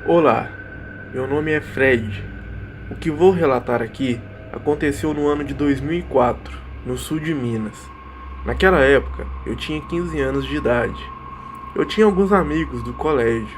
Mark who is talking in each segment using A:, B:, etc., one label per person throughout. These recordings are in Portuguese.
A: Olá, meu nome é Fred. O que vou relatar aqui aconteceu no ano de 2004, no sul de Minas. Naquela época, eu tinha 15 anos de idade. Eu tinha alguns amigos do colégio.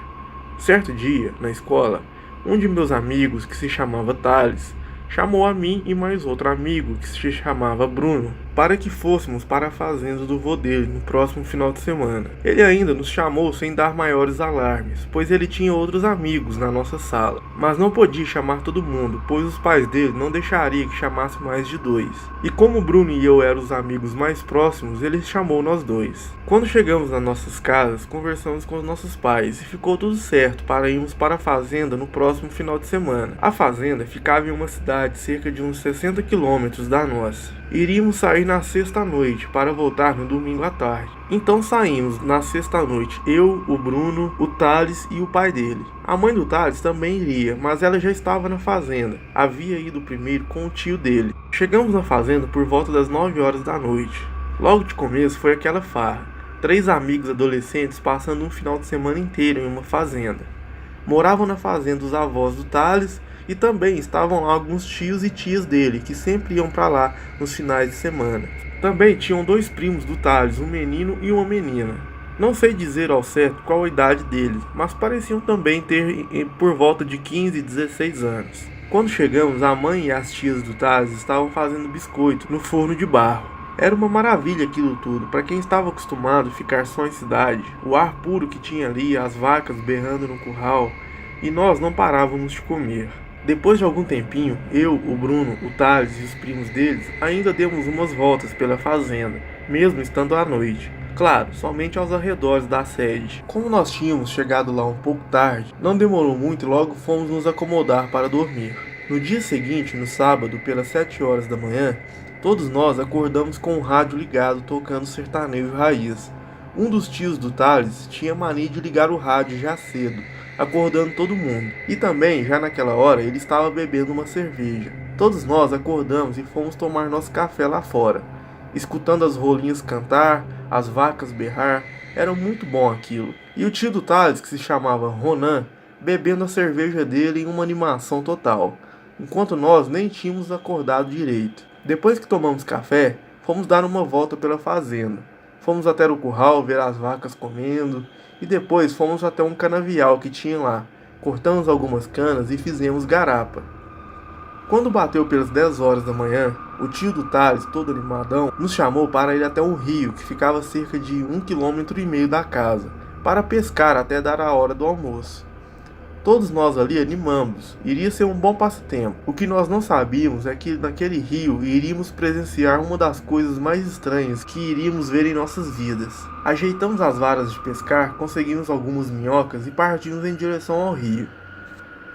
A: Certo dia, na escola, um de meus amigos, que se chamava Thales, chamou a mim e mais outro amigo, que se chamava Bruno, para que fôssemos para a fazenda do vô dele no próximo final de semana. Ele ainda nos chamou sem dar maiores alarmes, pois ele tinha outros amigos na nossa sala, mas não podia chamar todo mundo, pois os pais dele não deixariam que chamasse mais de dois. E como Bruno e eu eram os amigos mais próximos, ele chamou nós dois. Quando chegamos nas nossas casas, conversamos com os nossos pais e ficou tudo certo para irmos para a fazenda no próximo final de semana. A fazenda ficava em uma cidade cerca de uns 60 quilômetros da nossa. Iríamos sair na sexta-noite para voltar no domingo à tarde. Então saímos na sexta-noite, eu, o Bruno, o Thales e o pai dele. A mãe do Thales também iria, mas ela já estava na fazenda. Havia ido primeiro com o tio dele. Chegamos na fazenda por volta das 9 horas da noite. Logo de começo foi aquela farra. 3 amigos adolescentes passando um final de semana inteiro em uma fazenda. Moravam na fazenda os avós do Thales e também estavam lá alguns tios e tias dele, que sempre iam para lá nos finais de semana. Também tinham 2 primos do Thales, um menino e uma menina. Não sei dizer ao certo qual a idade deles, mas pareciam também ter por volta de 15 e 16 anos. Quando chegamos, a mãe e as tias do Thales estavam fazendo biscoito no forno de barro. Era uma maravilha aquilo tudo, para quem estava acostumado a ficar só em cidade. O ar puro que tinha ali, as vacas berrando no curral, e nós não parávamos de comer. Depois de algum tempinho, eu, o Bruno, o Thales e os primos deles ainda demos umas voltas pela fazenda, mesmo estando à noite. Claro, somente aos arredores da sede. Como nós tínhamos chegado lá um pouco tarde, não demorou muito e logo fomos nos acomodar para dormir. No dia seguinte, no sábado, pelas 7 horas da manhã, todos nós acordamos com o rádio ligado tocando sertanejo raiz. Um dos tios do Thales tinha mania de ligar o rádio já cedo, acordando todo mundo. E também, já naquela hora, ele estava bebendo uma cerveja. Todos nós acordamos e fomos tomar nosso café lá fora, escutando as rolinhas cantar, as vacas berrar. Era muito bom aquilo. E o tio do Thales, que se chamava Ronan, bebendo a cerveja dele em uma animação total, enquanto nós nem tínhamos acordado direito. Depois que tomamos café, fomos dar uma volta pela fazenda. Fomos até o curral ver as vacas comendo e depois fomos até um canavial que tinha lá. Cortamos algumas canas e fizemos garapa. Quando bateu pelas 10 horas da manhã, o tio do Thales, todo animadão, nos chamou para ir até um rio que ficava a cerca de 1,5 km da casa, para pescar até dar a hora do almoço. Todos nós ali animamos, iria ser um bom passatempo. O que nós não sabíamos é que naquele rio iríamos presenciar uma das coisas mais estranhas que iríamos ver em nossas vidas. Ajeitamos as varas de pescar, conseguimos algumas minhocas e partimos em direção ao rio.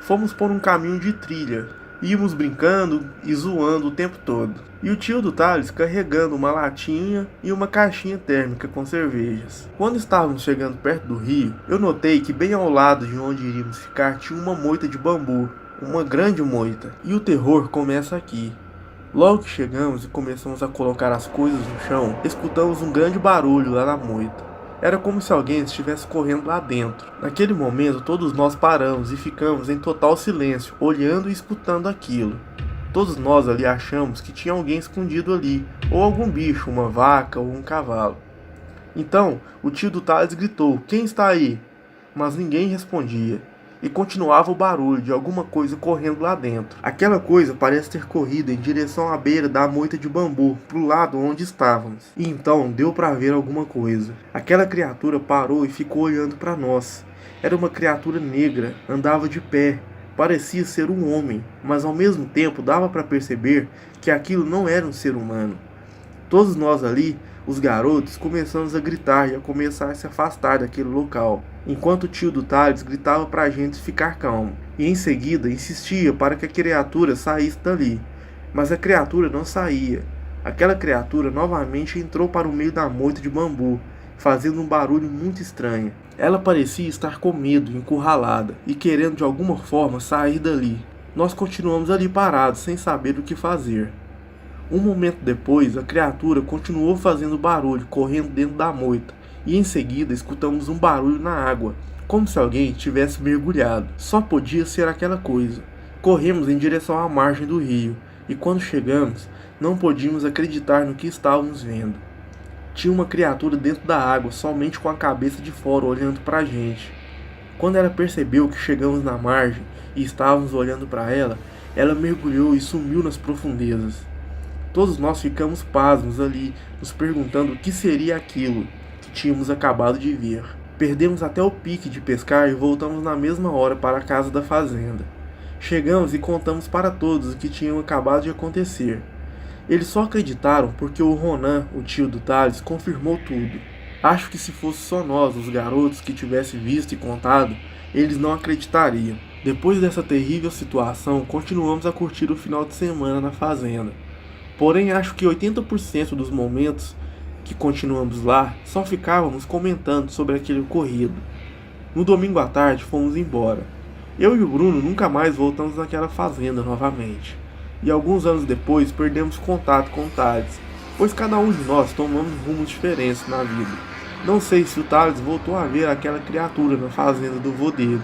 A: Fomos por um caminho de trilha, íamos brincando e zoando o tempo todo. E o tio do Thales carregando uma latinha e uma caixinha térmica com cervejas. Quando estávamos chegando perto do rio, eu notei que bem ao lado de onde iríamos ficar tinha uma moita de bambu, uma grande moita. E o terror começa aqui. Logo que chegamos e começamos a colocar as coisas no chão, escutamos um grande barulho lá na moita. Era como se alguém estivesse correndo lá dentro. Naquele momento, todos nós paramos e ficamos em total silêncio, olhando e escutando aquilo. Todos nós ali achamos que tinha alguém escondido ali, ou algum bicho, uma vaca ou um cavalo. Então, o tio do Thales gritou: "Quem está aí?" Mas ninguém respondia. E continuava o barulho de alguma coisa correndo lá dentro. Aquela coisa parece ter corrido em direção à beira da moita de bambu, pro lado onde estávamos. E então deu para ver alguma coisa. Aquela criatura parou e ficou olhando para nós. Era uma criatura negra, andava de pé. Parecia ser um homem, mas ao mesmo tempo dava para perceber que aquilo não era um ser humano. Todos nós ali, os garotos, começamos a gritar e a começar a se afastar daquele local, enquanto o tio do Thales gritava para a gente ficar calmo, e em seguida insistia para que a criatura saísse dali. Mas a criatura não saía. Aquela criatura novamente entrou para o meio da moita de bambu, fazendo um barulho muito estranho. Ela parecia estar com medo, encurralada, e querendo de alguma forma sair dali. Nós continuamos ali parados, sem saber o que fazer. Um momento depois, a criatura continuou fazendo barulho, correndo dentro da moita, e em seguida escutamos um barulho na água, como se alguém tivesse mergulhado. Só podia ser aquela coisa. Corremos em direção à margem do rio, e quando chegamos, não podíamos acreditar no que estávamos vendo. Tinha uma criatura dentro da água, somente com a cabeça de fora olhando para a gente. Quando ela percebeu que chegamos na margem e estávamos olhando para ela, ela mergulhou e sumiu nas profundezas. Todos nós ficamos pasmos ali, nos perguntando o que seria aquilo que tínhamos acabado de ver. Perdemos até o pique de pescar e voltamos na mesma hora para a casa da fazenda. Chegamos e contamos para todos o que tinha acabado de acontecer. Eles só acreditaram porque o Ronan, o tio do Thales, confirmou tudo. Acho que se fosse só nós, os garotos, que tivesse visto e contado, eles não acreditariam. Depois dessa terrível situação, continuamos a curtir o final de semana na fazenda. Porém, acho que 80% dos momentos que continuamos lá, só ficávamos comentando sobre aquele ocorrido. No domingo à tarde, fomos embora. Eu e o Bruno nunca mais voltamos naquela fazenda novamente. E alguns anos depois, perdemos contato com o Thales, pois cada um de nós tomamos rumos diferentes na vida. Não sei se o Thales voltou a ver aquela criatura na fazenda do vô dele,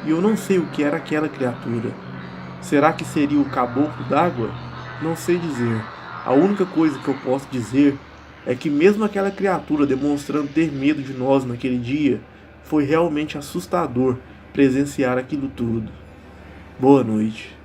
A: e eu não sei o que era aquela criatura. Será que seria o caboclo d'água? Não sei dizer. A única coisa que eu posso dizer é que mesmo aquela criatura demonstrando ter medo de nós naquele dia, foi realmente assustador presenciar aquilo tudo. Boa noite.